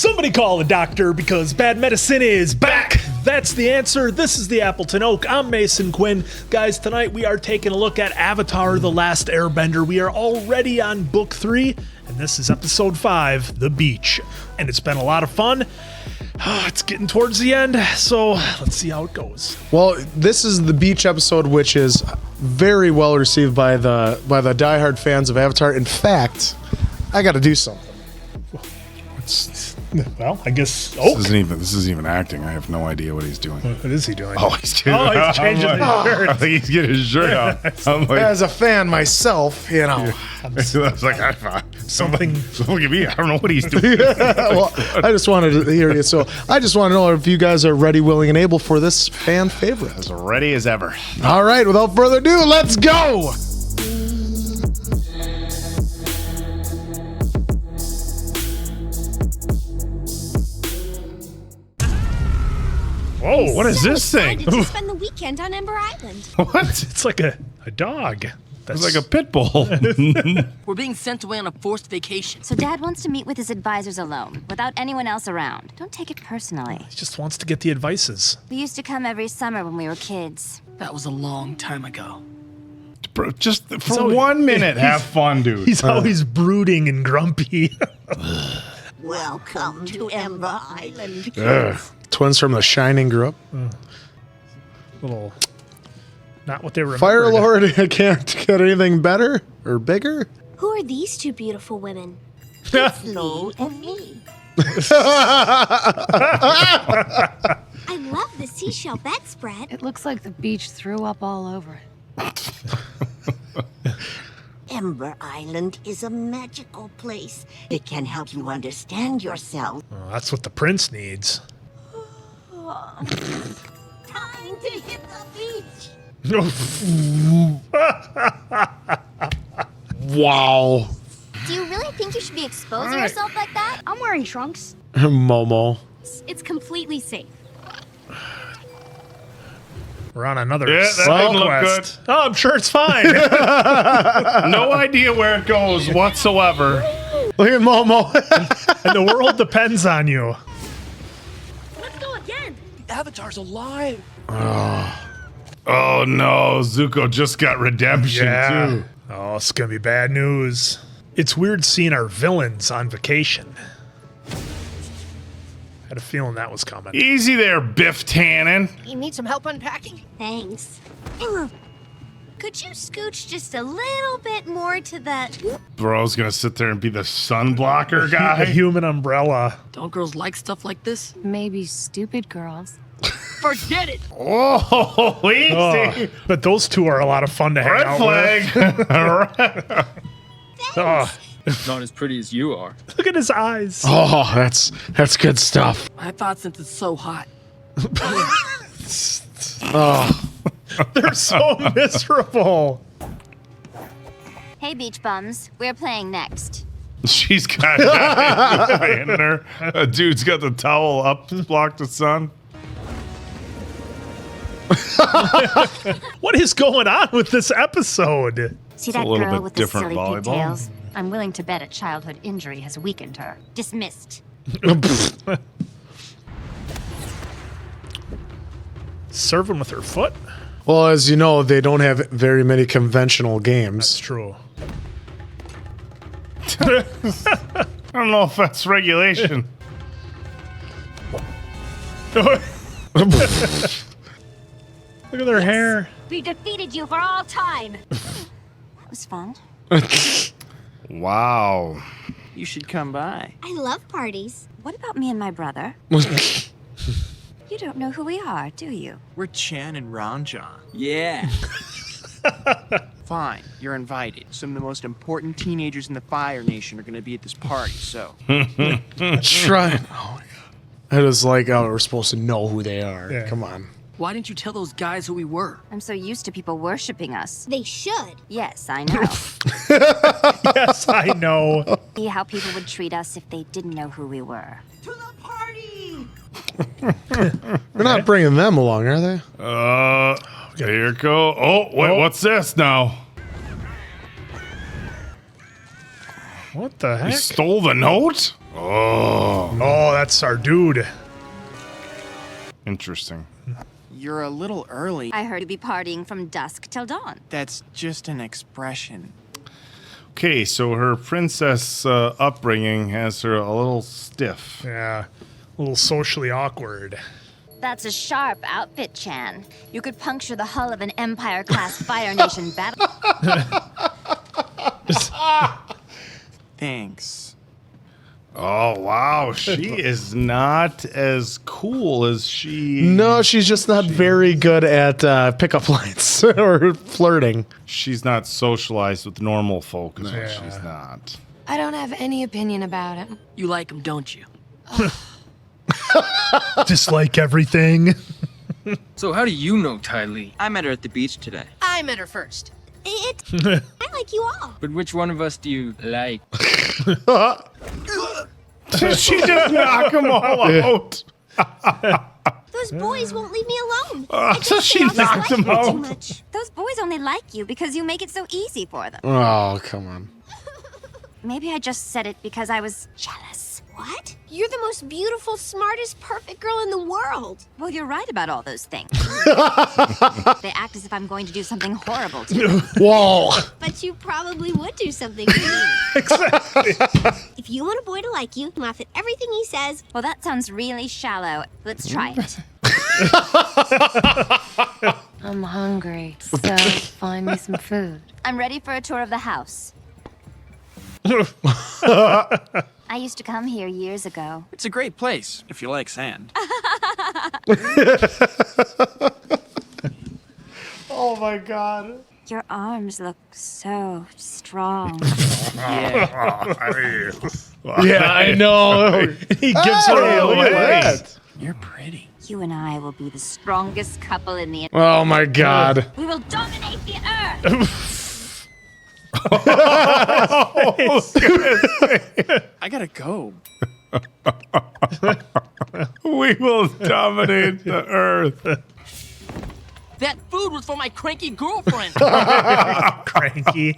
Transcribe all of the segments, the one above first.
Somebody call a doctor because bad medicine is back. That's the answer. This is the Appleton Oak. I'm Mason Quinn. Guys, tonight we are taking a look at Avatar The Last Airbender. We are already on book 3, and this is episode 5, The Beach. And it's been a lot of fun. It's getting towards the end, so let's see how it goes. Well, this is the beach episode, which is very well received by the diehard fans of Avatar. In fact, I got to do something. Well, I guess. This isn't even acting. I have no idea what he's doing. What is he doing? Oh, he's changing his shirt. I think he's getting his shirt off. I'm like, As a fan myself, you know. I was like, Something. Look at me. I don't know what he's doing. Well, I just wanted to hear you. So I just want to know if you guys are ready, willing, and able for this fan favorite. As ready as ever. All right, without further ado, let's go. Whoa, What is this thing? To spend the weekend on Ember Island. What? It's like a dog. It's like a pit bull. We're being sent away on a forced vacation. So Dad wants to meet with his advisors alone, without anyone else around. Don't take it personally. He just wants to get the advices. We used to come every summer when we were kids. That was a long time ago. Bro, just for 1 minute, have fun, dude. He's always brooding and grumpy. Welcome to Ember Island. Twins from The Shining grew up. Little, not what they were. Fire Lord, I can't get anything better or bigger. Who are these two beautiful women? Flo and me. I love the seashell bedspread. It looks like the beach threw up all over it. Ember Island is a magical place. It can help you understand yourself. Oh, that's what the prince needs. Time to hit the beach. Wow. Do you really think you should be exposing yourself like that? I'm wearing trunks. Momo. It's completely safe. We're on another that side didn't look quest. Oh, I'm sure it's fine. No idea where it goes whatsoever. Look at Momo. And the world depends on you. Let's go again. The Avatar's alive. Oh no, Zuko just got redemption too. Oh, it's gonna be bad news. It's weird seeing our villains on vacation. Had a feeling that was coming. Easy there, Biff Tannen. You need some help unpacking? Thanks. Could you scooch just a little bit more to the... Bro's gonna sit there and be the sun blocker A guy. human umbrella. Don't girls like stuff like this? Maybe stupid girls. Forget it! Oh, easy. Oh, but those two are a lot of fun to hang Red out flag. with. Oh, Not as pretty as you are. look at his eyes. Oh, that's good stuff. I thought since it's so hot. Oh, They're so miserable. Hey, beach bums. We're playing next. She's got that in her. A dude's got the towel up to block the sun. What is going on with this episode? See a that little girl bit with the different silly volleyball. pigtails? I'm willing to bet a childhood injury has weakened her. Dismissed. Serving with her foot? well, as you know, they don't have very many conventional It's games. true. I don't know if that's regulation. Look at their hair. We defeated you for all time. That was fun. Wow. You should come by. I love parties. What about me and my brother? You don't know who we are, do you? We're Chan and Ranjan. Yeah. Fine, you're invited. Some of the most important teenagers in the Fire Nation are going to be at this party, so. Try. Oh my god. It is like, oh, we're supposed to know who they are. Yeah. Come on. Why didn't you tell those guys who we were? I'm so used to people worshiping us. They should. Yes, I know. Yes, I know. See how people would treat us if they didn't know who we were. To the party. We're not bringing them along, are they? Here it go. Oh, wait, what's this now? What the He heck? stole the note? Oh. Oh, that's our dude. Interesting. You're a little early. I heard you be partying from dusk till dawn. That's just an expression. Okay, so her princess upbringing has her a little stiff. Yeah, a little socially awkward. That's a sharp outfit, Chan. You could puncture the hull of an Empire-class Fire Nation battle. Thanks. Oh, wow. She is not as cool as she... No, she's just not very good at pickup lines or flirting. She's not socialized with normal folk, is what Yeah. she's not. I don't have any opinion about him. You like him, don't you? Dislike everything. So how do you know Ty Lee? I met her at the beach today. I met her first. I like you all. But which one of us do you like? She just knock them all out. Those boys won't leave me alone. So she knocked them Too out. much. Those boys only like you because you make it so easy for them. Oh, come on. Maybe I just said it because I was jealous. What? You're the most beautiful, smartest, perfect girl in the world. Well, you're right about all those things. They act as if I'm going to do something horrible to you. Whoa. But you probably would do something to me. Exactly. If you want a boy to like you, laugh at everything he says. Well, that sounds really shallow. Let's try it. I'm hungry, so find me some food. I'm ready for a tour of the house. I used to come here years ago. It's a great place if you like sand. Oh my god. Your arms look so strong. Yeah. Yeah, I know. He gives her Hey, a look at away. that. You're pretty. You and I will be the strongest couple in the... Oh my god. We will dominate the earth! I gotta go. We will dominate the earth. That food was for my cranky girlfriend. Cranky.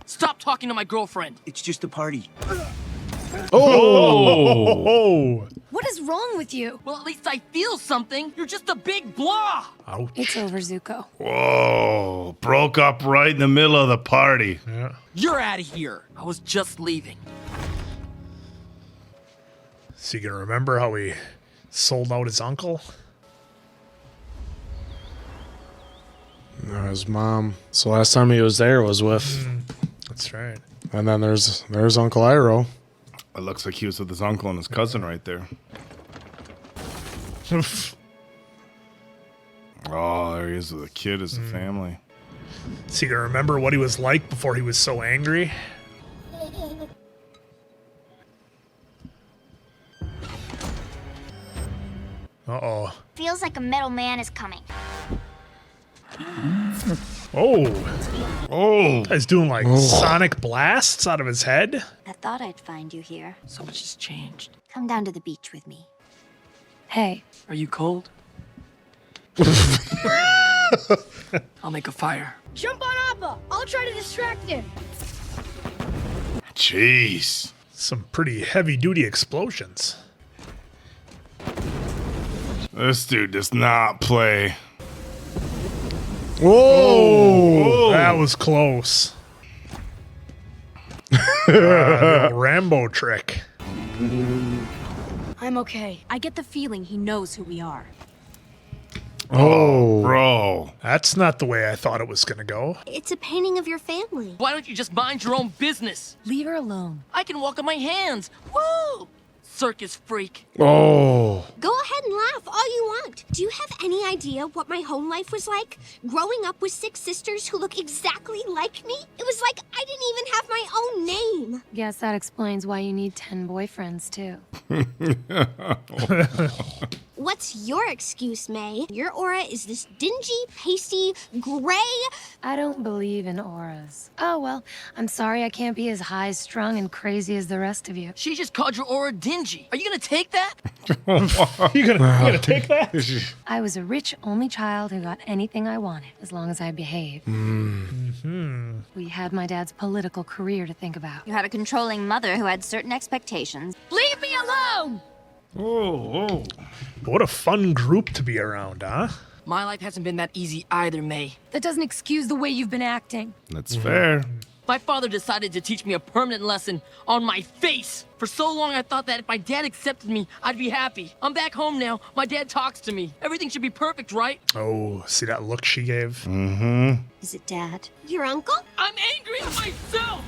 Stop talking to my girlfriend. It's just a party. Oh. What is wrong with you? Well, at least I feel something. You're just a big blah. Ouch. It's over, Zuko. Whoa, broke up right in the middle of the party. Yeah. You're out of here. I was just leaving. So you can remember how he sold out his uncle? No, his mom. So last time he was there was with, That's right. and then there's Uncle Iroh. It looks like he was with his uncle and his cousin right there. Oh, there he is with a kid as a family. So you can remember what he was like before he was so angry? Uh-oh. Feels like a metal man is coming. Oh. Oh, Guy's doing like sonic blasts out of his head. I thought I'd find you here. So much has changed. Come down to the beach with me. Hey, Are you cold? I'll make a fire. jump on Appa. I'll try to distract him. jeez. Some pretty heavy-duty explosions. This dude does not play. Whoa. That was close. Little Rambo trick. I'm okay. I get the feeling he knows who we are. Oh. Bro. That's not the way I thought it was going to go. It's a painting of your family. Why don't you just mind your own business? Leave her alone. I can walk on my hands. Woo! Circus freak. Oh. Go ahead and laugh all you want. Do you have any idea what my home life was like? Growing up with 6 sisters who look exactly like me? It was like I didn't even have my own name. Guess that explains why you need 10 boyfriends, too. What's your excuse, May? Your aura is this dingy, pasty, gray. I don't believe in auras. Oh, well, I'm sorry I can't be as high-strung and crazy as the rest of you. She just called your aura dingy. Are you gonna take that? You gonna take that? I was a rich only child who got anything I wanted, as long as I behaved. We had my dad's political career to think about. You had a controlling mother who had certain expectations. Leave me alone! Oh. What a fun group to be around, huh? My life hasn't been that easy either, May. That doesn't excuse the way you've been acting. That's fair. My father decided to teach me a permanent lesson on my face. For so long, I thought that if my dad accepted me, I'd be happy. I'm back home now. My dad talks to me. Everything should be perfect, right? Oh, see that look she gave? Is it Dad? Your uncle? I'm angry at myself!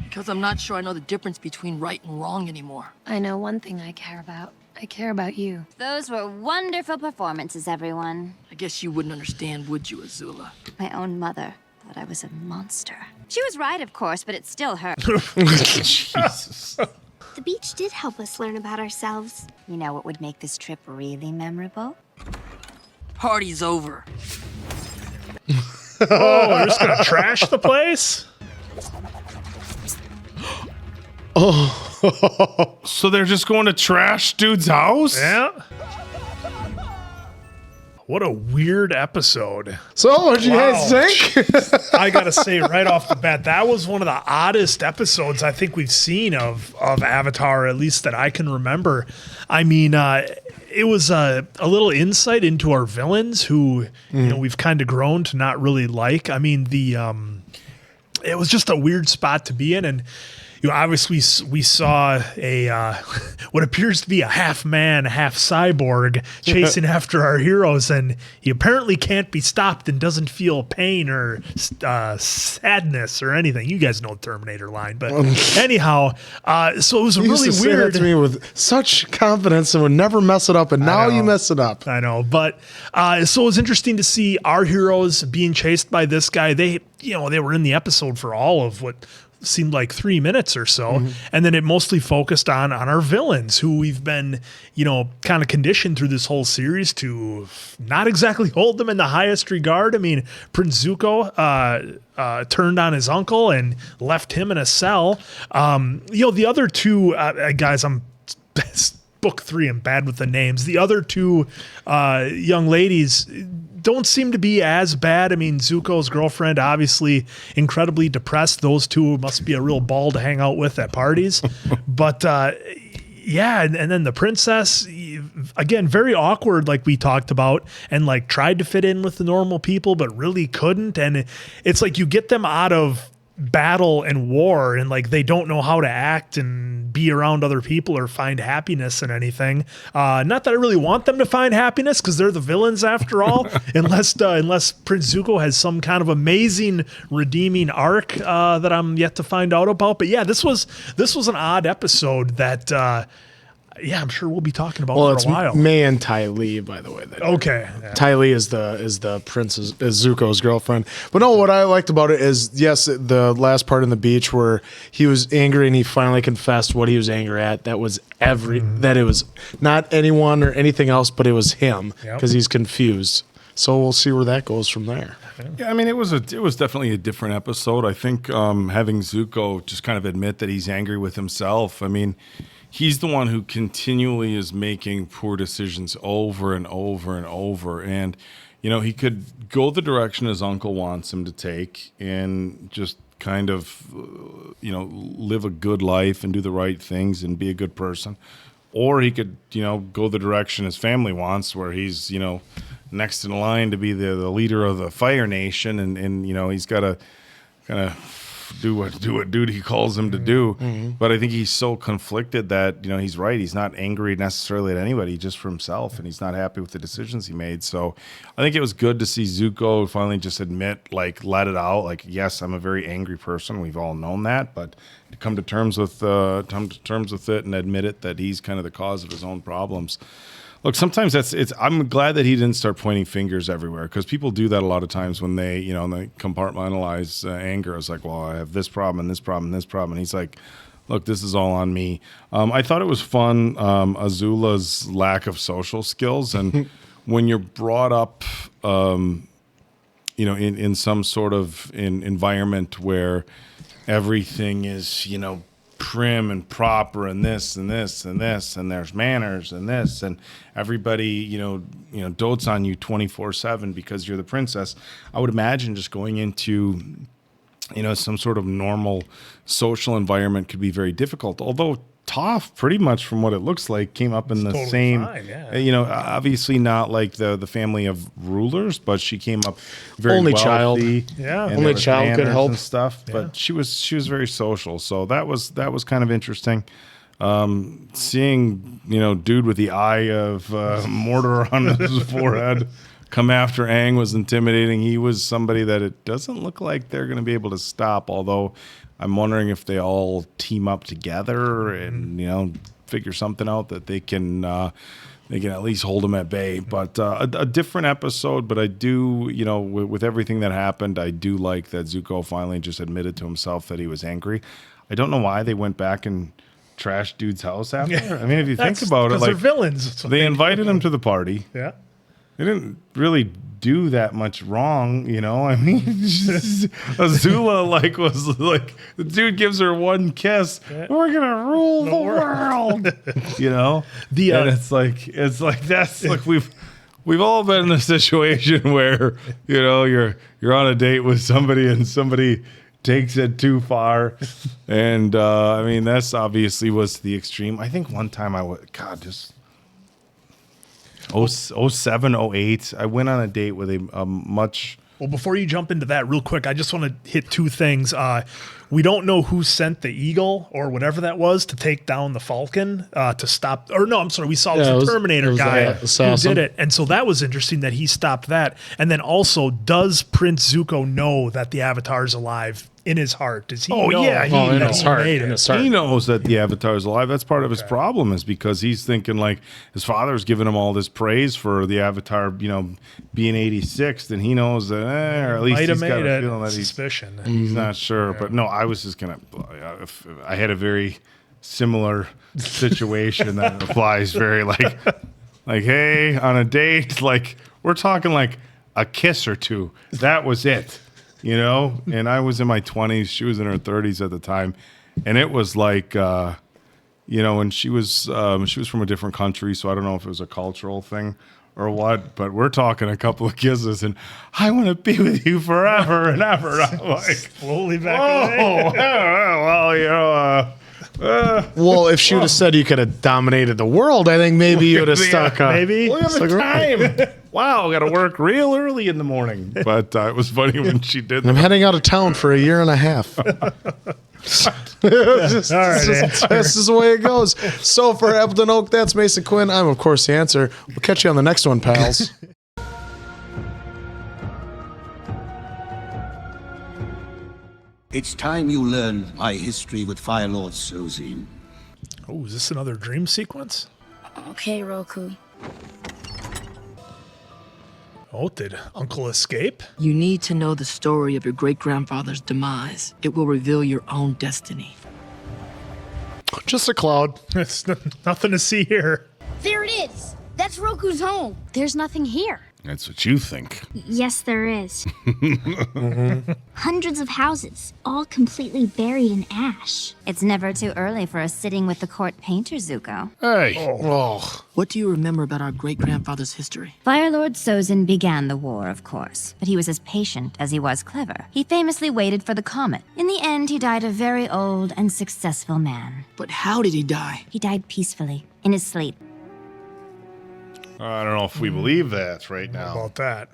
Because I'm not sure I know the difference between right and wrong anymore. I know one thing I care about. I care about you. Those were wonderful performances, everyone. I guess you wouldn't understand, would you, Azula? My own mother thought I was a monster. She was right, of course, but it still hurt. Jesus. The beach did help us learn about ourselves. You know what would make this trip really memorable? Party's over. Oh, we're just gonna trash the place? So they're just going to trash dude's house? Yeah. What a weird episode. So, what'd you guys think? I gotta say right off the bat, that was one of the oddest episodes I think we've seen of Avatar, at least that I can remember. I mean, it was a little insight into our villains who, you know, we've kind of grown to not really like. I mean, it was just a weird spot to be in, and you know, obviously we saw a what appears to be a half man, half cyborg chasing after our heroes, and he apparently can't be stopped and doesn't feel pain or sadness or anything. You guys know the Terminator line, but anyhow, so it was You really used to weird. say that to me with such confidence and would never mess it up, and now you mess it up. I know, but so it was interesting to see our heroes being chased by this guy. They were in the episode for all of what seemed like 3 minutes or so, and then it mostly focused on our villains, who we've been, you know, kind of conditioned through this whole series to not exactly hold them in the highest regard. I mean, Prince Zuko turned on his uncle and left him in a cell. You know, the other two guys, I'm book 3, I'm bad with the names. The other two young ladies don't seem to be as bad. I mean, Zuko's girlfriend, obviously incredibly depressed. Those two must be a real ball to hang out with at parties. But yeah, and then the princess, again, very awkward, like we talked about, and like tried to fit in with the normal people, but really couldn't. And it's like you get them out of battle and war, and like they don't know how to act and be around other people or find happiness in anything. Not that I really want them to find happiness, because they're the villains after all, unless Prince Zuko has some kind of amazing redeeming arc that I'm yet to find out about. But yeah, this was an odd episode that yeah, I'm sure we'll be talking about for a while. May and Ty Lee, by the way. Okay. Yeah. Ty Lee is the princess, is Zuko's girlfriend. But no, what I liked about it is, yes, the last part on the beach where he was angry and he finally confessed what he was angry at. That was that it was not anyone or anything else, but it was him, because he's confused. So we'll see where that goes from there. Yeah, I mean, it was definitely a different episode. I think having Zuko just kind of admit that he's angry with himself. I mean, he's the one who continually is making poor decisions over and over and over. And, you know, he could go the direction his uncle wants him to take and just kind of, you know, live a good life and do the right things and be a good person. Or he could, you know, go the direction his family wants, where he's, you know, next in line to be the leader of the Fire Nation. And you know, he's got to kind of do what duty calls him to do. But I think he's so conflicted that, you know, he's right. He's not angry necessarily at anybody, just for himself, and he's not happy with the decisions he made. So I think it was good to see Zuko finally just admit, like, let it out. Like, yes, I'm a very angry person. We've all known that, but to come to terms with it and admit it, that he's kind of the cause of his own problems. Look, sometimes I'm glad that he didn't start pointing fingers everywhere, because people do that a lot of times when they, you know, they compartmentalize anger. It's like, well, I have this problem and this problem and this problem. And he's like, look, this is all on me. I thought it was fun, Azula's lack of social skills. And when you're brought up, in some sort of environment where everything is, prim and proper and this and this and this, and there's manners and this, and everybody, dotes on you 24/7 because you're the princess. I would imagine just going into, some sort of normal social environment could be very difficult. Although Toph, pretty much from what it looks like, came up in the totally same, fine, yeah. Obviously not like the family of rulers, but she came up very Only wealthy. child. Yeah. and Only there was child could manners help. and stuff. But she was very social, so that was kind of interesting. Seeing dude with the eye of mortar on his forehead come after Aang was intimidating. He was somebody that it doesn't look like they're going to be able to stop, although I'm wondering if they all team up together and figure something out that they can at least hold him at bay. But a different episode. But I do, with everything that happened, I do like that Zuko finally just admitted to himself that he was angry. I don't know why they went back and trashed dude's house after. I mean, if you think about it, they're villains. they invited him to the party. Yeah. They didn't really do that much wrong, I mean, Azula was like, the dude gives her one kiss, we're gonna rule the world, and it's like that's like we've all been in a situation where you're on a date with somebody and somebody takes it too far, and I mean that's obviously was the extreme. I think one time 07, 08, I went on a date with a much... Well, before you jump into that real quick, I just want to hit two things. We don't know who sent the eagle or whatever that was to take down the Falcon to stop... Or no, I'm sorry, we saw it was the Terminator guy who did it. And so that was interesting that he stopped that. And then also, does Prince Zuko know that the Avatar's alive in his heart? Does he know? Yeah, in his heart. He knows that the Avatar is alive. That's part of his problem, is because he's thinking like his father's giving him all this praise for the Avatar, being 86, and he knows that, or at least he's got a feeling that he's not sure. But no, I was just gonna. I had a very similar situation that applies very like, hey, on a date, like we're talking like a kiss or two. That was it. And I was in my 20s. She was in her 30s at the time. And it was like, and she was from a different country. So I don't know if it was a cultural thing or what, but we're talking a couple of kisses and I want to be with you forever and ever. And I'm like, slowly back away. Well, if she would have said you could have dominated the world, I think maybe you would have stuck. Maybe. Look at the time. Wow, got to work real early in the morning. But it was funny when she did that. I'm heading out of town for a year and a half. This is the way it goes. So for Appleton Oak, that's Mason Quinn. I'm, of course, the answer. We'll catch you on the next one, pals. It's time you learn my history with Fire Lord Sozin. Oh, is this another dream sequence? Okay, Roku. Oh, did Uncle escape? You need to know the story of your great-grandfather's demise. It will reveal your own destiny. Just a cloud. It's nothing to see here. There it is! That's Roku's home. There's nothing here. That's what you think. Yes, there is. Hundreds of houses, all completely buried in ash. It's never too early for a sitting with the court painter, Zuko. Hey. Oh. What do you remember about our great-grandfather's history? Fire Lord Sozin began the war, of course, but he was as patient as he was clever. He famously waited for the comet. In the end, he died a very old and successful man. But how did he die? He died peacefully, in his sleep. I don't know if we believe that right now. How about that?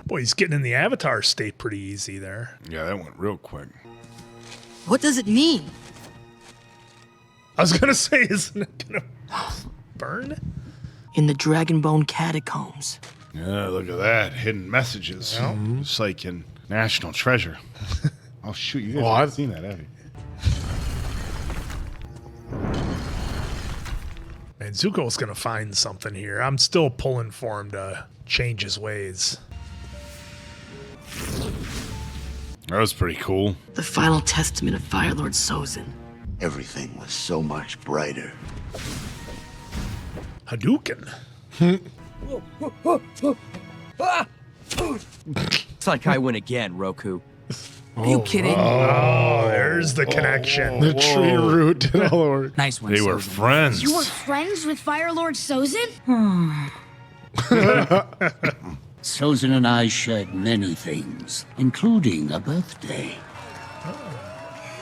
Boy, he's getting in the Avatar state pretty easy there. Yeah, that went real quick. What does it mean? I was going to say, isn't it going to burn? In the Dragonbone Catacombs. Yeah, look at that. Hidden messages. Yeah. It's like in National Treasure. Oh, shoot. You guys haven't seen that, have you? Man, Zuko's going to find something here. I'm still pulling for him to change his ways. That was pretty cool. The final testament of Fire Lord Sozin. Everything was so much brighter. Hadouken. It's like I win again, Roku. Are you kidding? Oh, there's the connection. The tree root did all the work. Nice one. They were Sozin. friends. You were friends with Fire Lord Sozin? Sozin and I shared many things, including a birthday.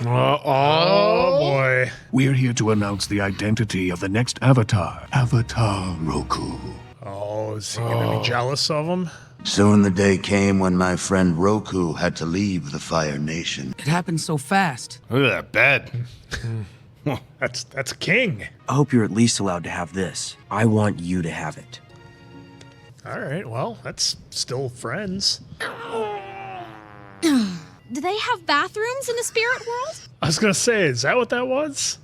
Oh boy. We're here to announce the identity of the next Avatar. Avatar Roku. Oh, is he gonna be jealous of him? Soon the day came when my friend Roku had to leave the Fire Nation. It happened so fast. Look at that bed. That's king. I hope you're at least allowed to have this. I want you to have it. All right, well, that's still friends. Do they have bathrooms in the spirit world? I was gonna say, is that what that was?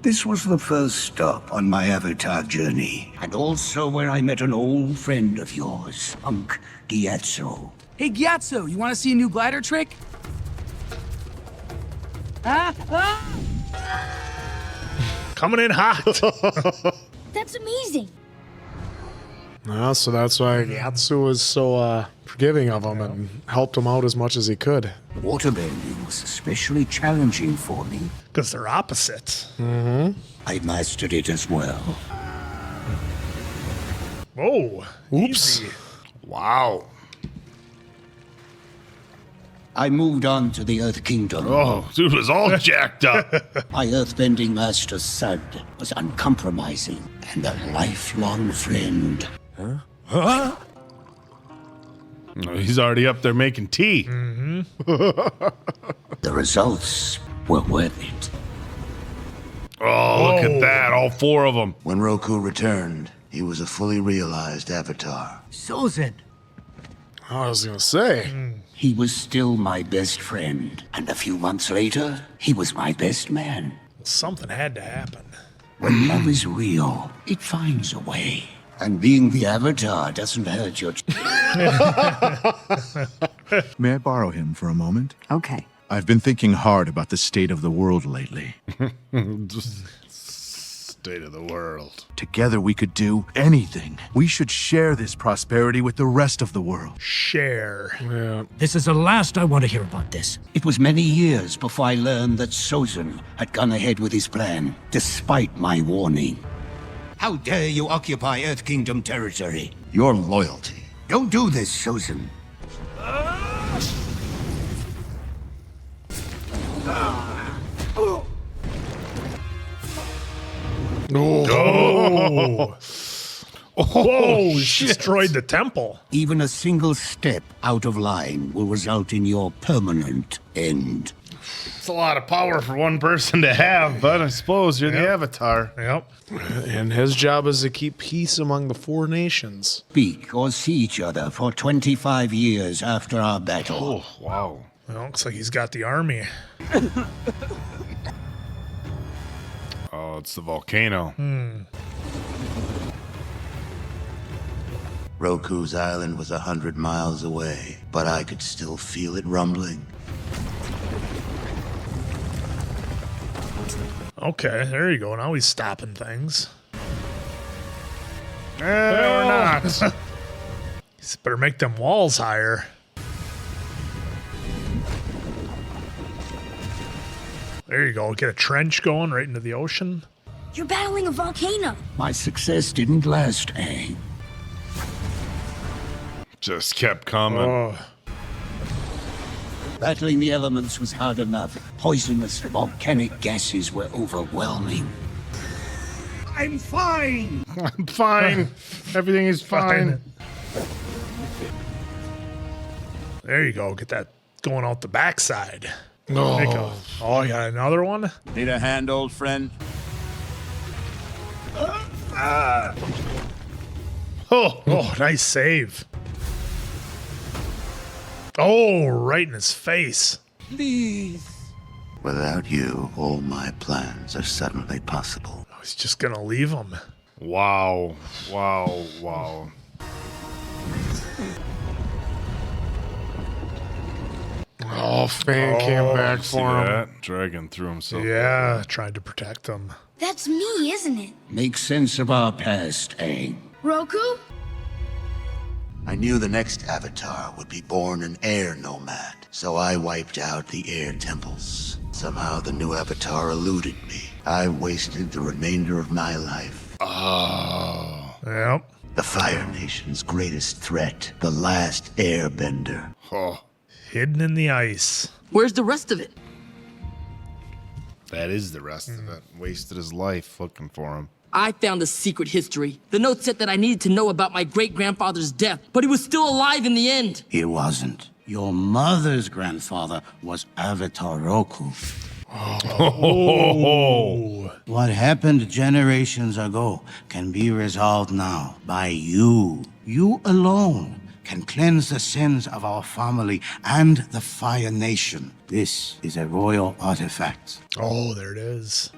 This was the first stop on my Avatar journey, and also where I met an old friend of yours, Unc Gyatso. Hey, Gyatso, you want to see a new glider trick? Coming in hot. That's amazing. So that's why Yatsu was so forgiving of him and helped him out as much as he could. Waterbending was especially challenging for me. Because they're opposites. I mastered it as well. Whoa. Oops. Easy. Wow. I moved on to the Earth Kingdom. Oh, dude was all jacked up. My earthbending master Sud was uncompromising and a lifelong friend. Oh, he's already up there making tea. The results were worth it. Oh, look at that. All four of them. When Roku returned, he was a fully realized Avatar. Sozin. I was gonna say. He was still my best friend, and a few months later, he was my best man. Something had to happen. When love is real, it finds a way. And being the Avatar doesn't hurt your... May I borrow him for a moment? Okay. I've been thinking hard about the state of the world lately. State of the world. Together we could do anything. We should share this prosperity with the rest of the world. Share. Yeah. This is the last I want to hear about this. It was many years before I learned that Sozin had gone ahead with his plan, despite my warning. How dare you occupy Earth Kingdom territory? Your loyalty. Don't do this, Sozin. Oh. Whoa, he destroyed the temple. Even a single step out of line will result in your permanent end. It's a lot of power for one person to have, but I suppose you're the Avatar. Yep. And his job is to keep peace among the four nations. Speak or see each other for 25 years after our battle. Oh, wow. Well, looks like he's got the army. Oh, it's the volcano. Roku's island was 100 miles away, but I could still feel it rumbling. Okay, there you go. Now he's stopping things. Or not. He's better make them walls higher. There you go. Get a trench going right into the ocean. You're battling a volcano. My success didn't last, Aang. Just kept coming. Oh. Battling the elements was hard enough. Poisonous volcanic gases were overwhelming. I'm fine! I'm fine. Everything is fine. There you go. Get that going out the backside. There you go. Oh, you got another one? Need a hand, old friend? Oh, nice save. Oh, right in his face. Please. Without you, all my plans are suddenly possible. I was just gonna leave him. Wow. Wow. Wow. Oh, Fang came back See for him. that? Dragon threw himself. Yeah, tried to protect him. That's me, isn't it? Make sense of our past, Aang. Roku? I knew the next Avatar would be born an air nomad, so I wiped out the air temples. Somehow the new Avatar eluded me. I wasted the remainder of my life. Oh. Yep. The Fire Nation's greatest threat, the last Airbender. Oh. Hidden in the ice. Where's the rest of it? That is the rest of it. Wasted his life looking for him. I found a secret history. The note said that I needed to know about my great-grandfather's death, but he was still alive in the end. He wasn't. Your mother's grandfather was Avatar Roku. Oh. What happened generations ago can be resolved now by you. You alone can cleanse the sins of our family and the Fire Nation. This is a royal artifact. Oh, there it is.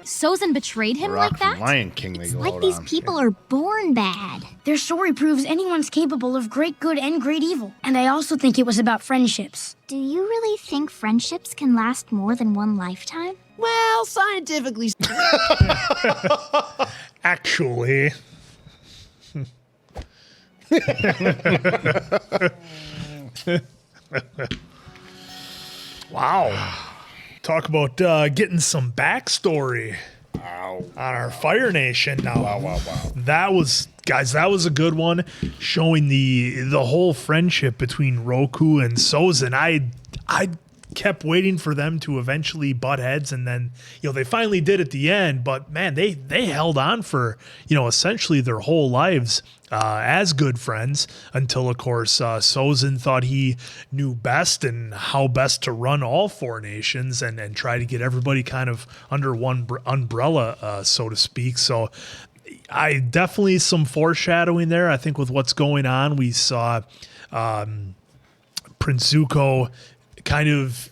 Sozin betrayed him Rock like from that? Lion King they It's go like out these on. people are born bad. Their story proves anyone's capable of great good and great evil. And I also think it was about friendships. Do you really think friendships can last more than one lifetime? Well, scientifically. Actually. Wow. Talk about getting some backstory on our Fire Nation. Now, Wow. that was, guys, that was a good one, showing the whole friendship between Roku and Sozin. I kept waiting for them to eventually butt heads, and then they finally did at the end. But man, they held on for essentially their whole lives as good friends until, of course, Sozin thought he knew best and how best to run all four nations and try to get everybody kind of under one umbrella, so to speak. So I definitely some foreshadowing there. I think with what's going on, we saw Prince Zuko kind of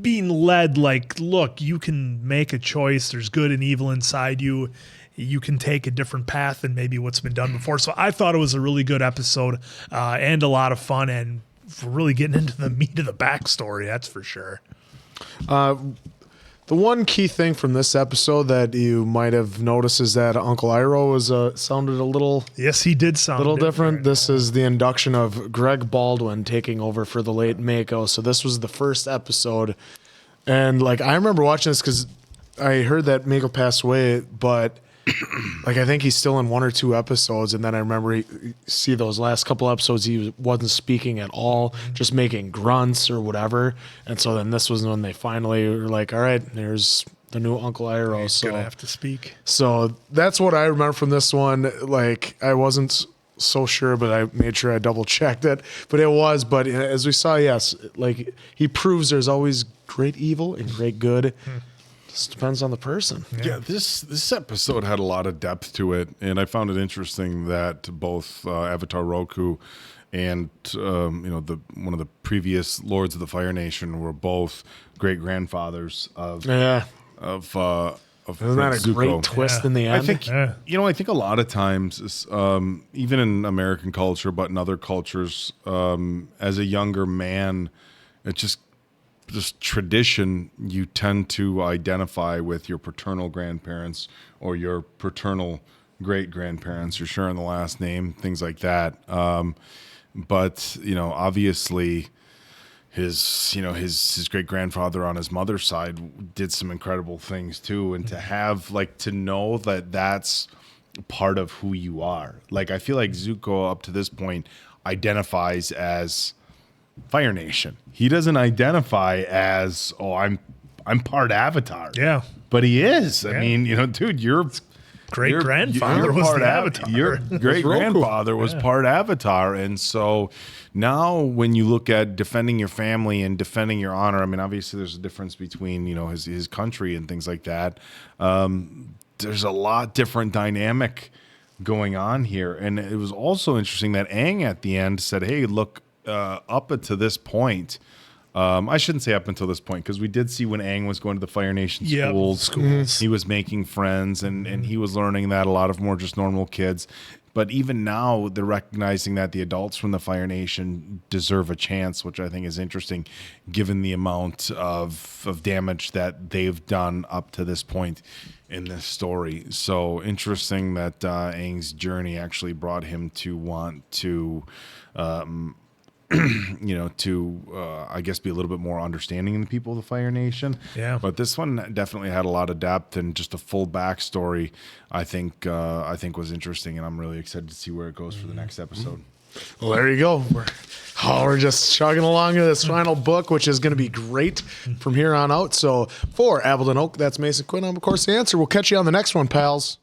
being led like, look, you can make a choice. There's good and evil inside you. You can take a different path than maybe what's been done before. So I thought it was a really good episode and a lot of fun, and for really getting into the meat of the backstory, that's for sure. The one key thing from this episode that you might have noticed is that Uncle Iroh was sounded a little. Yes, he did sound a little different. This is the induction of Greg Baldwin taking over for the late Mako. So this was the first episode, and like I remember watching this because I heard that Mako passed away, but like I think he's still in one or two episodes, and then I remember see those last couple episodes he wasn't speaking at all, just making grunts or whatever. And so then this was when they finally were like, all right, there's the new Uncle Iroh. He's So gonna have to speak. So that's what I remember from this one. Like I wasn't so sure, but I made sure I double checked it. But it was. But as we saw, yes, like he proves there's always great evil and great good. Just depends on the person. Yeah, this episode had a lot of depth to it, and I found it interesting that both Avatar Roku and one of the previous Lords of the Fire Nation were both great grandfathers of Isn't that that a great twist in the end? I think I think a lot of times, even in American culture, but in other cultures, as a younger man, it just tradition, you tend to identify with your paternal grandparents or your paternal great grandparents. You're sharing the last name, things like that. But obviously, his great grandfather on his mother's side did some incredible things too, and to have to know that that's part of who you are. Like I feel like Zuko up to this point identifies as Fire Nation. He doesn't identify as, I'm part Avatar. Yeah. But he is. Yeah. I mean, dude, your great grandfather was the Avatar. Your great grandfather was part Avatar. And so now when you look at defending your family and defending your honor, I mean, obviously there's a difference between, his country and things like that. There's a lot different dynamic going on here. And it was also interesting that Aang at the end said, hey, look, up until this point, I shouldn't say up until this point, because we did see when Aang was going to the Fire Nation schools, he was making friends and he was learning that a lot of them were just normal kids. But even now, they're recognizing that the adults from the Fire Nation deserve a chance, which I think is interesting, given the amount of damage that they've done up to this point in this story. So interesting that Aang's journey actually brought him to want to, I guess, be a little bit more understanding in the people of the Fire Nation. Yeah. But this one definitely had a lot of depth, and just a full backstory, I think was interesting, and I'm really excited to see where it goes for the next episode. Well, there you go. We're just chugging along to this final book, which is going to be great from here on out. So for Appleton Oak, that's Mason Quinn. I'm, of course, the answer. We'll catch you on the next one, pals.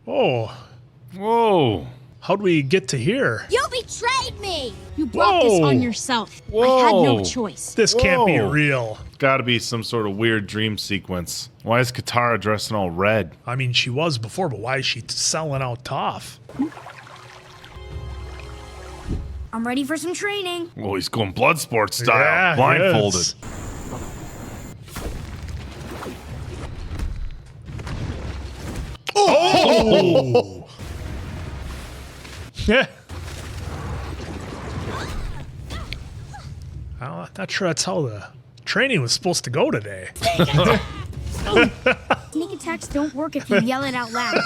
Oh. Whoa. How'd we get to here? You betrayed me! You brought this on yourself. I had no choice. This can't be real. Got to be some sort of weird dream sequence. Why is Katara dressed in all red? I mean, she was before, but why is she selling out Toph? I'm ready for some training. Oh, he's going blood sports style, Yeah, blindfolded. yes. Oh! Yeah. I'm not sure that's how the training was supposed to go today. Sneak attacks don't work if you yell it out loud.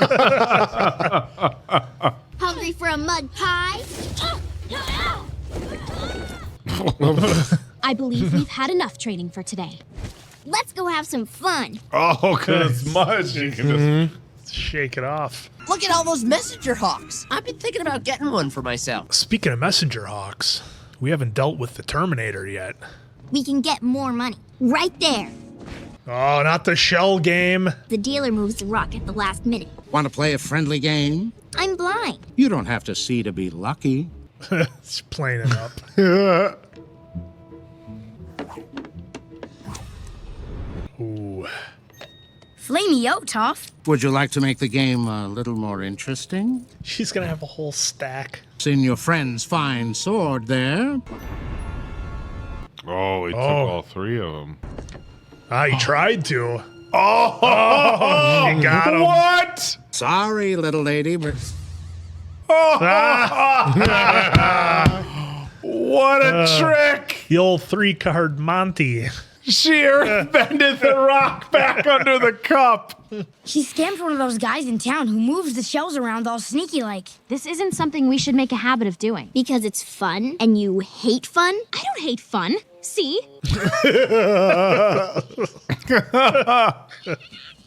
Hungry for a mud pie? I believe we've had enough training for today. Let's go have some fun. Oh, because it's much. You can just shake it off. Look at all those messenger hawks. I've been thinking about getting one for myself. Speaking of messenger hawks, we haven't dealt with the Terminator yet. We can get more money. Right there. Oh, not the shell game. The dealer moves the rock at the last minute. Want to play a friendly game? I'm blind. You don't have to see to be lucky. It's playing it up. Ooh. Flame me out, Toph. Would you like to make the game a little more interesting? She's gonna have a whole stack. Seen your friend's fine sword there. Oh, he took all three of them. Ah, he tried to. Oh, she got him. What? Sorry, little lady, but... What a trick! The old 3-card Monty. She earthbended the rock back under the cup. She scammed one of those guys in town who moves the shells around all sneaky-like. This isn't something we should make a habit of doing. Because it's fun and you hate fun? I don't hate fun. See?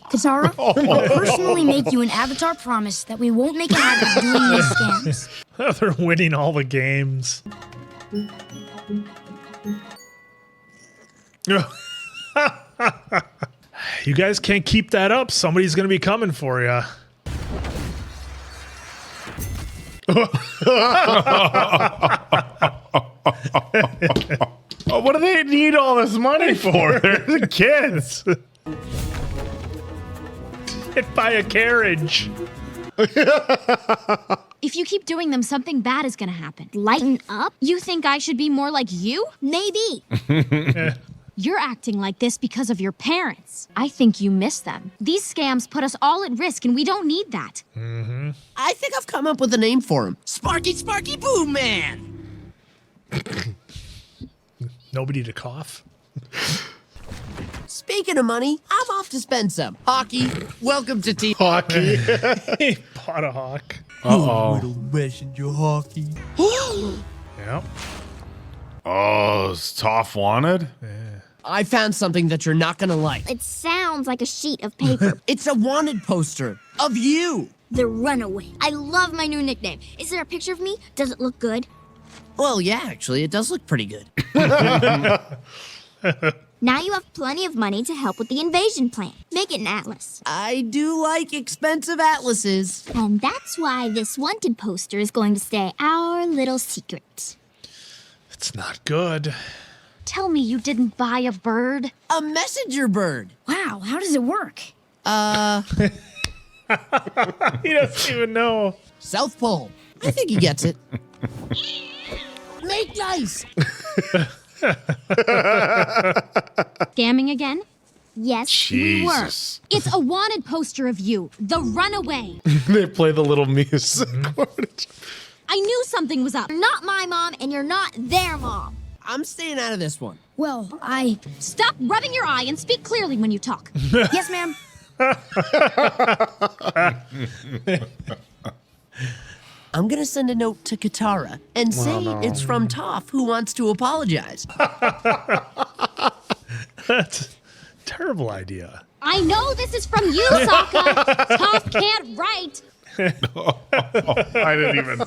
Katara, I'll personally make you an Avatar promise that we won't make a habit of doing these scams. They're winning all the games. You guys can't keep that up. Somebody's going to be coming for you. Oh, what do they need all this money for? They're the kids. Hit by a carriage. If you keep doing them, something bad is gonna happen. Lighten up? You think I should be more like you? Maybe. You're acting like this because of your parents. I think you miss them. These scams put us all at risk, and we don't need that. Mm-hmm. I think I've come up with a name for him. Sparky Sparky Boom Man. Nobody to cough. Speaking of money, I'm off to spend some. Hockey, welcome to Team Hockey. He bought a hawk. Uh-oh. Little messenger hockey. Yep. Oh, is Toph wanted? I found something that you're not gonna like. It sounds like a sheet of paper. It's a wanted poster of you. The Runaway. I love my new nickname. Is there a picture of me? Does it look good? Well, yeah, actually, it does look pretty good. Now you have plenty of money to help with the invasion plan. Make it an atlas. I do like expensive atlases. And that's why this wanted poster is going to stay our little secret. It's not good. Tell me you didn't buy a bird. A messenger bird. Wow, how does it work? He doesn't even know. South Pole. I think he gets it. Make dice. Scamming again? Yes, we were. Jesus. It's a wanted poster of you, the runaway. They play the little music. I knew something was up. You're not my mom, and you're not their mom. I'm staying out of this one. Well, Stop rubbing your eye and speak clearly when you talk. Yes, ma'am. I'm gonna send a note to Katara and say it's from Toph, who wants to apologize. That's a terrible idea. I know this is from you, Sokka. Toph can't write. I didn't even.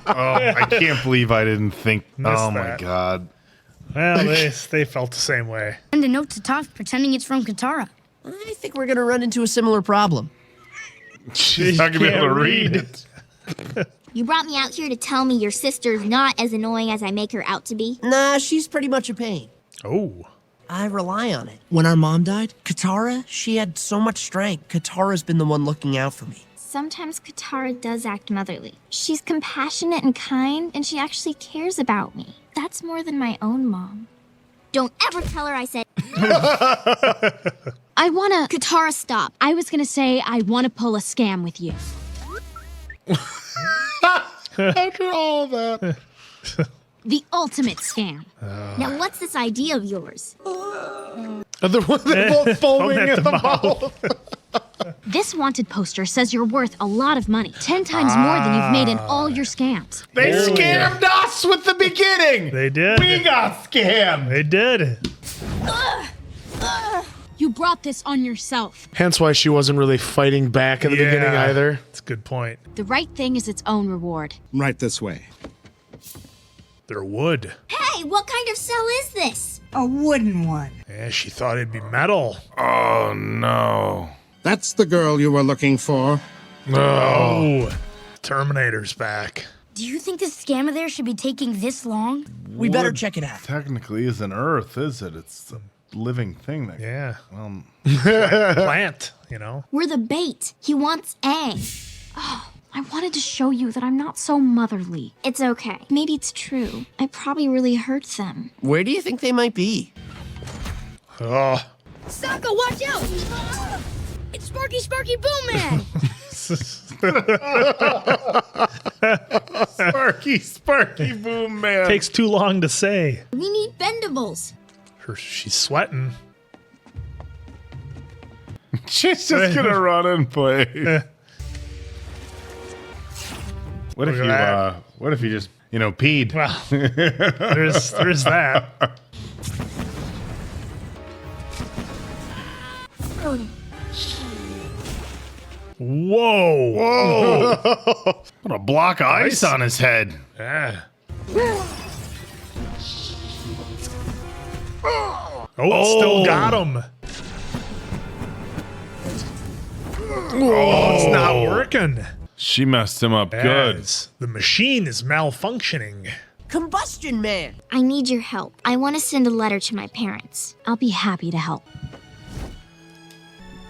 I can't believe I didn't think. Oh my that. God. Well, they felt the same way. And a note to Toph pretending it's from Katara. I think we're gonna run into a similar problem. She's not gonna be able to read it. You brought me out here to tell me your sister's not as annoying as I make her out to be. Nah, she's pretty much a pain. Oh. I rely on it. When our mom died, Katara, she had so much strength. Katara's been the one looking out for me. Sometimes Katara does act motherly. She's compassionate and kind, and she actually cares about me. That's more than my own mom. Don't ever tell her I said... I wanna... Katara, stop. I was gonna say I wanna pull a scam with you. After all that. The ultimate scam. Now what's this idea of yours? The one they're both foaming at the mouth. This wanted poster says you're worth a lot of money. 10 times more than you've made in all your scams. They scammed us with the beginning. They did. We got scammed. They did. You brought this on yourself. Hence why she wasn't really fighting back in the beginning either. That's a good point. The right thing is its own reward. Right this way. They're wood. Hey, what kind of cell is this? A wooden one. Yeah, she thought it'd be metal. Oh no. That's the girl you were looking for. Oh. Terminator's back. Do you think this scam of theirs should be taking this long? We better check it out. Technically isn't Earth, is it? It's a living thing. That, Yeah. Well, Plant, you know? We're the bait. He wants Aang. Oh, I wanted to show you that I'm not so motherly. It's okay. Maybe it's true. I probably really hurt them. Where do you think they might be? Oh. Sokka, watch out! It's Sparky Boom Man! Sparky Boom Man. Takes too long to say. We need bendables. She's sweating. She's just gonna run and play. What if you just, peed? Well, there's that. Whoa! What a block of ice on his head. Yeah. Oh, still got him. Oh, it's not working. She messed him up good. The machine is malfunctioning. Combustion Man! I need your help. I want to send a letter to my parents. I'll be happy to help.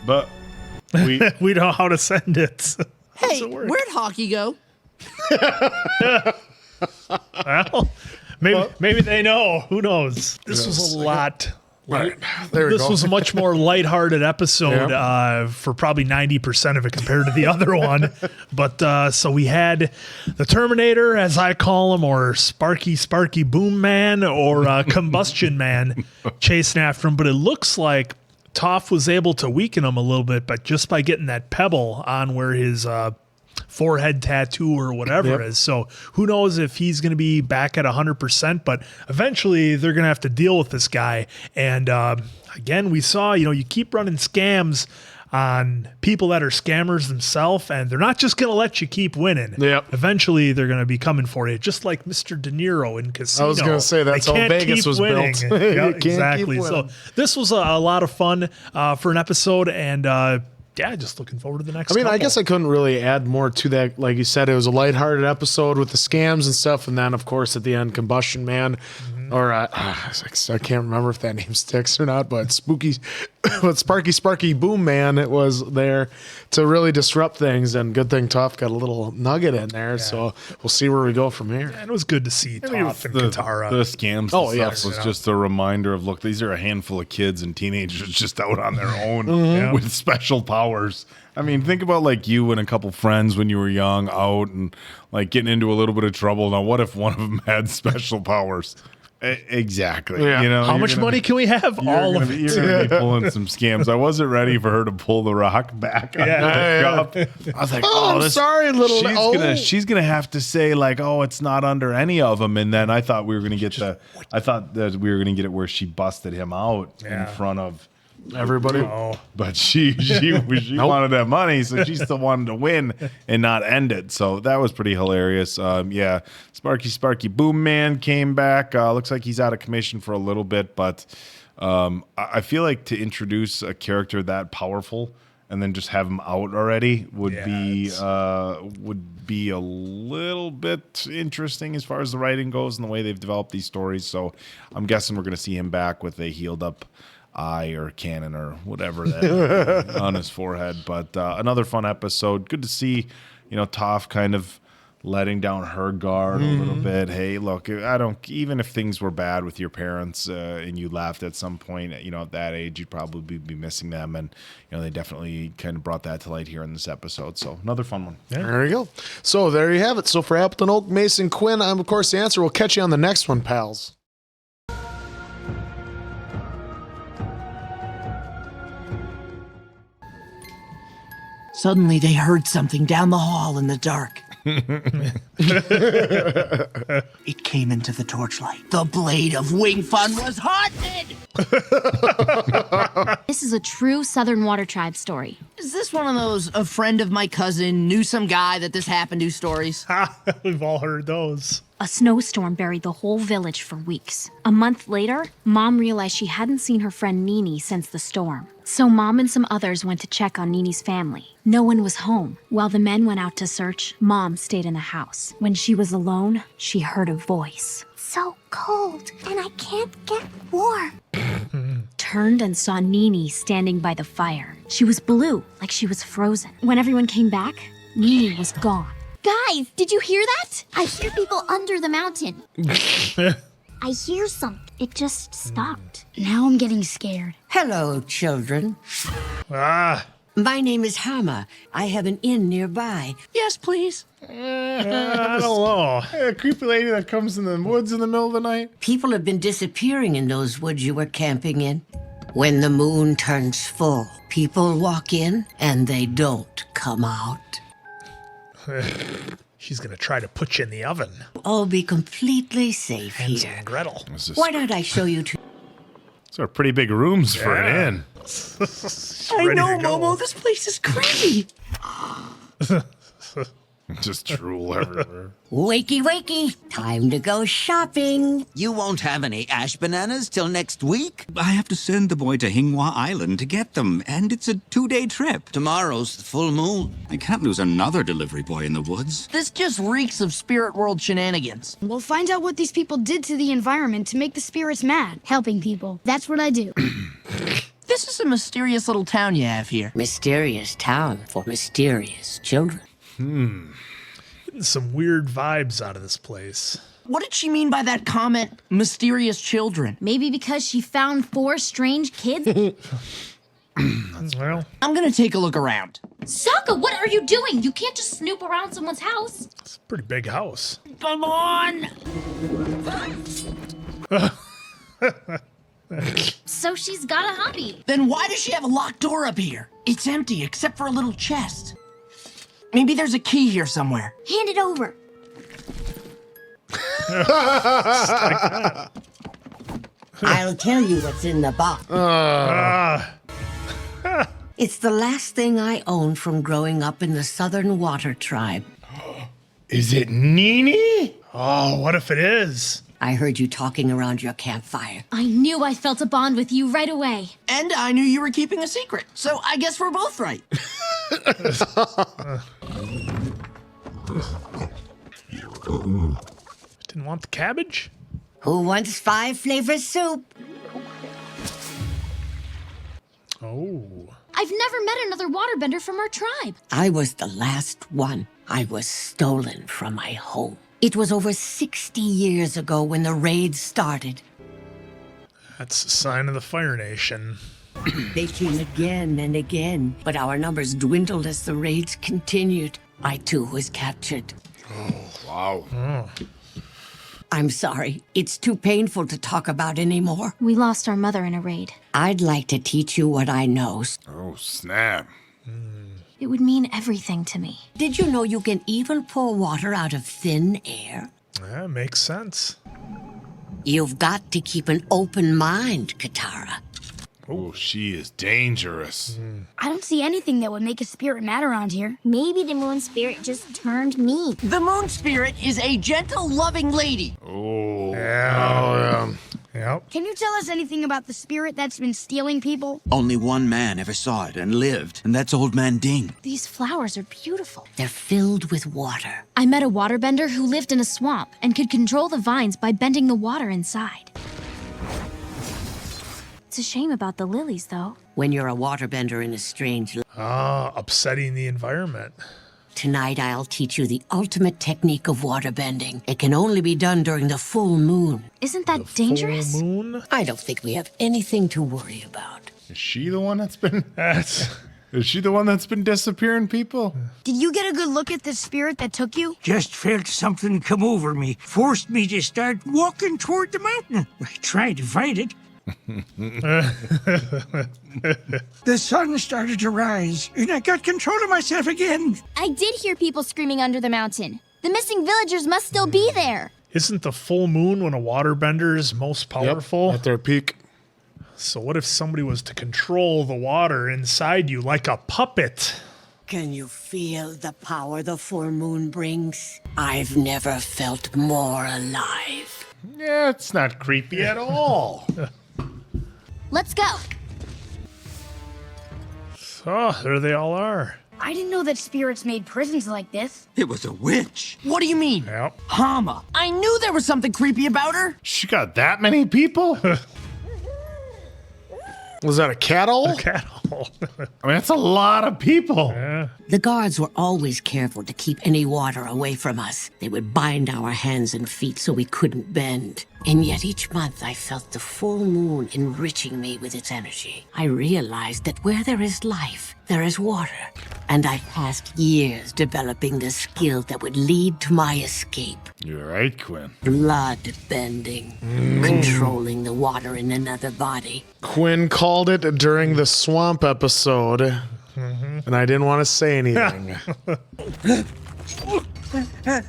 But we know how to send it. Hey, where'd Hockey go? Well, maybe they know. Who knows? This was a lot. Right. There we This go. was a much more lighthearted episode for probably 90% of it compared to the other one. But so we had the Terminator, as I call him, or Sparky Boom Man, or Combustion Man chasing after him. But it looks like Toph was able to weaken him a little bit, but just by getting that pebble on where his forehead tattoo or whatever is. So who knows if he's going to be back at 100%, but eventually they're going to have to deal with this guy. And again, we saw, you keep running scams on people that are scammers themselves, and they're not just going to let you keep winning. Yep. Eventually they're going to be coming for you, just like Mr. De Niro in Casino. I was going to say that's They how can't Vegas keep was winning. built. Yeah, You can't exactly. keep So winning. this was a lot of fun for an episode, and just looking forward to the next I couple. guess I couldn't really add more to that. Like you said, it was a lighthearted episode with the scams and stuff. And then, of course, at the end, Combustion Man Or I can't remember if that name sticks or not, but Sparky Boom Man, it was there to really disrupt things, and good thing Toph got a little nugget in there, so we'll see where we go from here. And it was good to see Toph and Katara. The scams and stuff was just a reminder of, look, these are a handful of kids and teenagers just out on their own with special powers. I mean, think about like you and a couple friends when you were young out and like getting into a little bit of trouble. Now, what if one of them had special powers? Exactly. Yeah. You know, how much money can we have? All of it. You're going to be pulling some scams. I wasn't ready for her to pull the rock back on the cup. I was like, I'm sorry, little. She's gonna have to say like, oh, it's not under any of them. And then I thought we were gonna get I thought that we were gonna get it where she busted him out in front of everybody. But she wanted that money, so she still wanted to win and not end it. So that was pretty hilarious. Sparky Boom Man came back. Looks like he's out of commission for a little bit, but I feel like to introduce a character that powerful and then just have him out already would be a little bit interesting as far as the writing goes and the way they've developed these stories. So I'm guessing we're going to see him back with a healed up eye or cannon or whatever that on his forehead. But another fun episode. Good to see, Toph kind of letting down her guard a little bit. Hey, look, even if things were bad with your parents and you left at some point, at that age, you'd probably be missing them. And, they definitely kind of brought that to light here in this episode. So another fun one. Yeah. There you go. So there you have it. So for Appleton Oak, Mason Quinn, I'm of course the answer. We'll catch you on the next one, pals. Suddenly they heard something down the hall in the dark. It came into the torchlight. The blade of Wing Fun was haunted! This is a true Southern Water Tribe story. Is this one of those a friend of my cousin knew some guy that this happened to stories? We've all heard those. A snowstorm buried the whole village for weeks. A month later, Mom realized she hadn't seen her friend Nini since the storm. So Mom and some others went to check on Nini's family. No one was home. While the men went out to search, Mom stayed in the house. When she was alone, she heard a voice. So cold, and I can't get warm. Turned and saw Nini standing by the fire. She was blue, like she was frozen. When everyone came back, Nini was gone. Guys, did you hear that? I hear people under the mountain. I hear something. It just stopped. Now I'm getting scared. Hello, children. My name is Hama. I have an inn nearby. Yes, please. I don't know. A creepy lady that comes in the woods in the middle of the night. People have been disappearing in those woods you were camping in. When the moon turns full, people walk in and they don't come out. She's going to try to put you in the oven. I'll be completely safe Hansel here. and Gretel. Why don't I show you to... These are pretty big rooms for an inn. I know, Momo. This place is creepy. Just drool everywhere. Wakey, wakey. Time to go shopping. You won't have any ash bananas till next week? I have to send the boy to Hinghwa Island to get them, and it's a 2-day trip. Tomorrow's the full moon. I can't lose another delivery boy in the woods. This just reeks of spirit world shenanigans. We'll find out what these people did to the environment to make the spirits mad. Helping people. That's what I do. This is a mysterious little town you have here. Mysterious town for mysterious children. Getting some weird vibes out of this place. What did she mean by that comment, mysterious children? Maybe because she found 4 strange kids? Well, I'm gonna take a look around. Sokka, what are you doing? You can't just snoop around someone's house. it's a pretty big house. Come on! So she's got a hobby. Then why does she have a locked door up here? It's empty except for a little chest. Maybe there's a key here somewhere. Hand it over. I'll tell you what's in the box. It's the last thing I owned from growing up in the Southern Water Tribe. Is it Nini? Oh, what if it is? I heard you talking around your campfire. I knew I felt a bond with you right away. And I knew you were keeping a secret, so I guess we're both right. Didn't want the cabbage? Who wants 5 flavor soup? Oh. I've never met another waterbender from our tribe. I was the last one. I was stolen from my home. It was over 60 years ago when the raid started. That's a sign of the Fire Nation. They came again and again, but our numbers dwindled as the raids continued. I too was captured. Oh, wow. Oh. I'm sorry. It's too painful to talk about anymore. We lost our mother in a raid. I'd like to teach you what I know. Oh, snap. It would mean everything to me. Did you know you can even pour water out of thin air? That makes sense. You've got to keep an open mind, Katara. Oh, she is dangerous. I don't see anything that would make a spirit mad around here. Maybe the moon spirit just turned me. The moon spirit is a gentle, loving lady. Oh. Yeah. Yep. Can you tell us anything about the spirit that's been stealing people? Only one man ever saw it and lived, and that's Old Man Ding. These flowers are beautiful. They're filled with water. I met a waterbender who lived in a swamp and could control the vines by bending the water inside. It's a shame about the lilies, though. When you're a waterbender in a strange... upsetting the environment. Tonight I'll teach you the ultimate technique of waterbending. It can only be done during the full moon. Isn't that dangerous? Full moon? I don't think we have anything to worry about. Is she the one that's been... Is she the one that's been disappearing people? Did you get a good look at the spirit that took you? Just felt something come over me, forced me to start walking toward the mountain. I tried to fight it. The sun started to rise, and I got control of myself again. I did hear people screaming under the mountain. The missing villagers must still be there. Isn't the full moon when a waterbender is most powerful? Yep, at their peak. So what if somebody was to control the water inside you like a puppet? Can you feel the power the full moon brings? I've never felt more alive. Yeah, it's not creepy at all. Let's go. Oh, there they all are. I didn't know that spirits made prisons like this. It was a witch. What do you mean? Yep. Hama. I knew there was something creepy about her. She got that many people? Was that a cattle? A cattle. I mean, that's a lot of people. Yeah. The guards were always careful to keep any water away from us. They would bind our hands and feet so we couldn't bend. And yet each month I felt the full moon enriching me with its energy. I realized that where there is life, there is water. And I passed years developing the skill that would lead to my escape. You're right, Quinn. Blood bending. Controlling the water in another body. Quinn called it during the swamp episode, and I didn't want to say anything.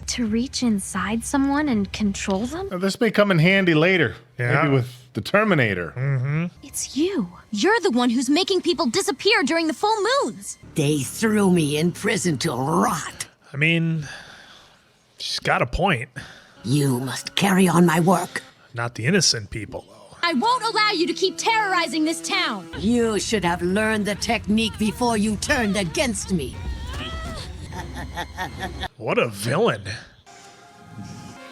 To reach inside someone and control them? Now, this may come in handy later. Yeah. Maybe with the Terminator. It's you. You're the one who's making people disappear during the full moons. They threw me in prison to rot. I mean, she's got a point. You must carry on my work. Not the innocent people, though. I won't allow you to keep terrorizing this town. You should have learned the technique before you turned against me. What a villain.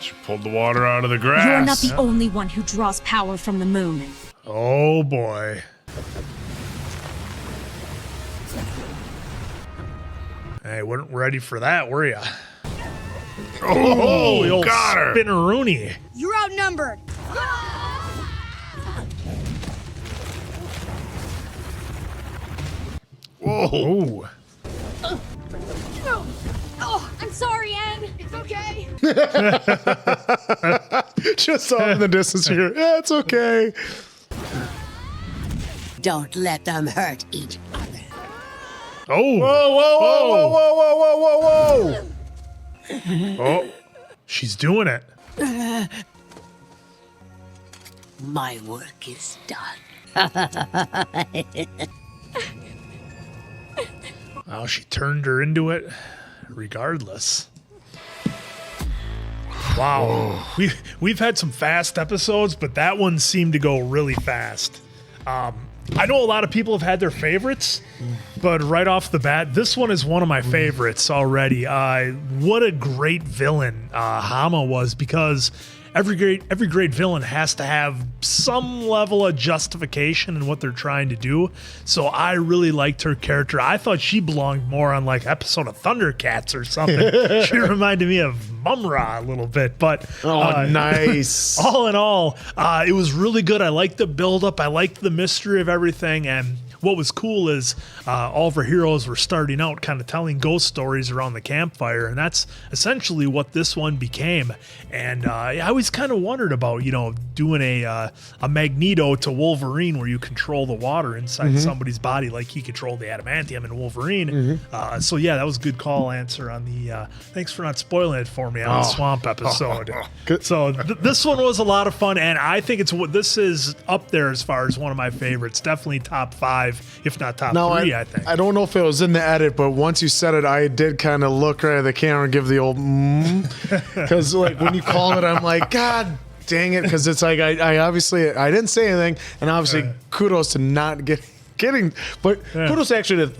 She pulled the water out of the grass. You're not the only one who draws power from the moon. Oh, boy. Hey, weren't ready for that, were ya? Oh, the old got her. spinneroonie. You're outnumbered. Whoa. Oh, I'm sorry, Aang. It's okay. Just off in the distance here. Yeah, it's okay. Don't let them hurt each other. Oh. Whoa, whoa, whoa, whoa, whoa, whoa, whoa, whoa. Oh, she's doing it. My work is done. Well, she turned her into it regardless. Wow. We've had some fast episodes, but that one seemed to go really fast. I know a lot of people have had their favorites, but right off the bat, this one is one of my favorites already. What a great villain Hama was, because every great villain has to have some level of justification in what they're trying to do. So I really liked her character. I thought she belonged more on like episode of Thundercats or something. She reminded me of Mumra a little bit, but nice. All in all, it was really good. I liked the build-up. I liked the mystery of everything, and what was cool is all of our heroes were starting out kind of telling ghost stories around the campfire, and that's essentially what this one became. And I always kind of wondered about, doing a Magneto to Wolverine where you control the water inside somebody's body like he controlled the adamantium in Wolverine. So yeah, that was a good call answer on the thanks for not spoiling it for me on the Swamp episode. So this one was a lot of fun, and I think this is up there as far as one of my favorites. Definitely top 5, if not top 3, I think. I don't know if it was in the edit, but once you said it, I did kind of look right at the camera and give the old because like when you called it, I'm like, God dang it, because it's like I obviously I didn't say anything, and obviously kudos to not getting, but kudos actually to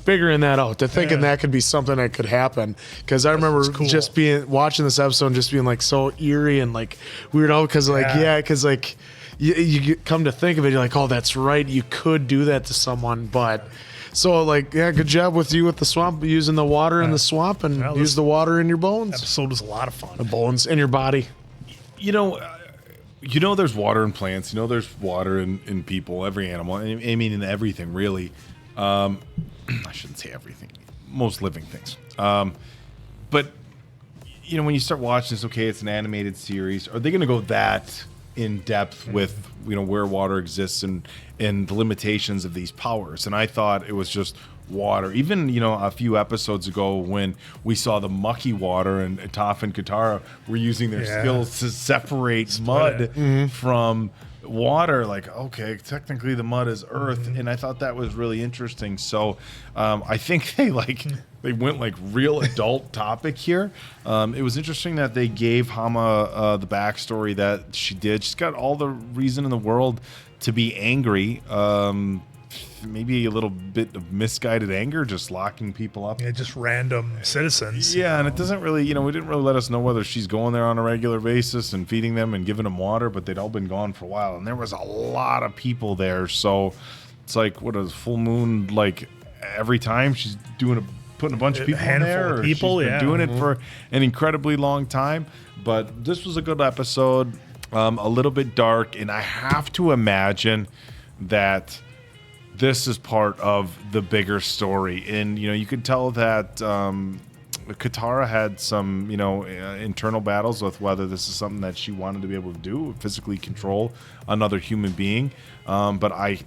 figuring that out, to thinking that could be something that could happen. Because I remember just watching this episode and just being like so eerie and like weird out, because like you come to think of it, you're like, oh, that's right, you could do that to someone. But so like, yeah, good job with you with the swamp, using the water in the swamp, and use the water in your bones. Episode was a lot of fun. The bones in your body. There's water in plants. There's water in people, every animal. I mean, in everything, really. I shouldn't say everything. Most living things. But when you start watching this, okay, it's an animated series. Are they going to go that in depth with where water exists and the limitations of these powers? And I thought it was just water. Even a few episodes ago when we saw the mucky water and Toph and Katara were using their skills to separate mud from water, like, okay, technically the mud is earth, and I thought that was really interesting. So I think they went like real adult topic here. It was interesting that they gave Hama the backstory that she did. She's got all the reason in the world to be angry. Maybe a little bit of misguided anger, just locking people up. Yeah, just random citizens. Yeah, and it doesn't really, we didn't really let us know whether she's going there on a regular basis and feeding them and giving them water, but they'd all been gone for a while, and there was a lot of people there. So it's like, what is full moon, like every time she's putting a bunch of people in there, of people, she's been doing it for an incredibly long time. But this was a good episode, a little bit dark, and I have to imagine that this is part of the bigger story. And, you could tell that Katara had some, internal battles with whether this is something that she wanted to be able to do, physically control another human being. But I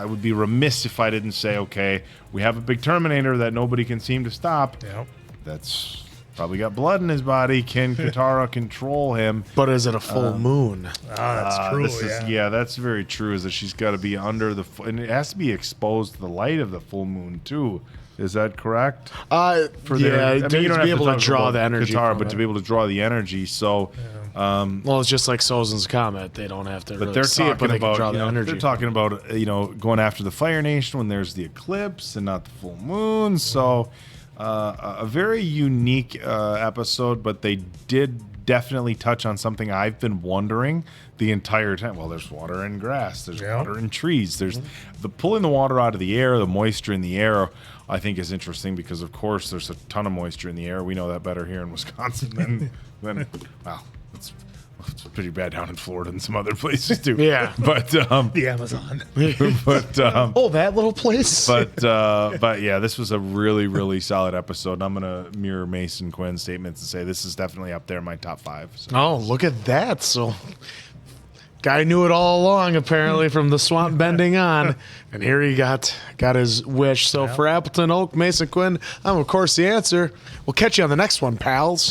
would be remiss if I didn't say, okay, we have a big Terminator that nobody can seem to stop. Yep. That's probably got blood in his body. Can Katara control him? But is it a full moon? That's true. That's very true. Is that she's got to be under and it has to be exposed to the light of the full moon too. Is that correct? To be able to draw the energy, but to be able to draw the energy. So, well, it's just like Sozin's comet. They don't have to. But really they're see talking it, but about they can draw the energy. They're talking about going after the Fire Nation when there's the eclipse and not the full moon. So. A very unique episode, but they did definitely touch on something I've been wondering the entire time. Well, there's water in grass, there's water in trees, there's the pulling the water out of the air, the moisture in the air, I think is interesting because, of course, there's a ton of moisture in the air. We know that better here in Wisconsin than well, it's pretty bad down in Florida and some other places too. Yeah, but the Amazon. But that little place. But yeah, this was a really, really solid episode. And I'm gonna mirror Mason Quinn's statements and say this is definitely up there in my top 5. So. Oh, look at that! So, guy knew it all along, apparently, from the swamp bending on, and here he got his wish. So for Appleton Oak, Mason Quinn, I'm of course the answer. We'll catch you on the next one, pals.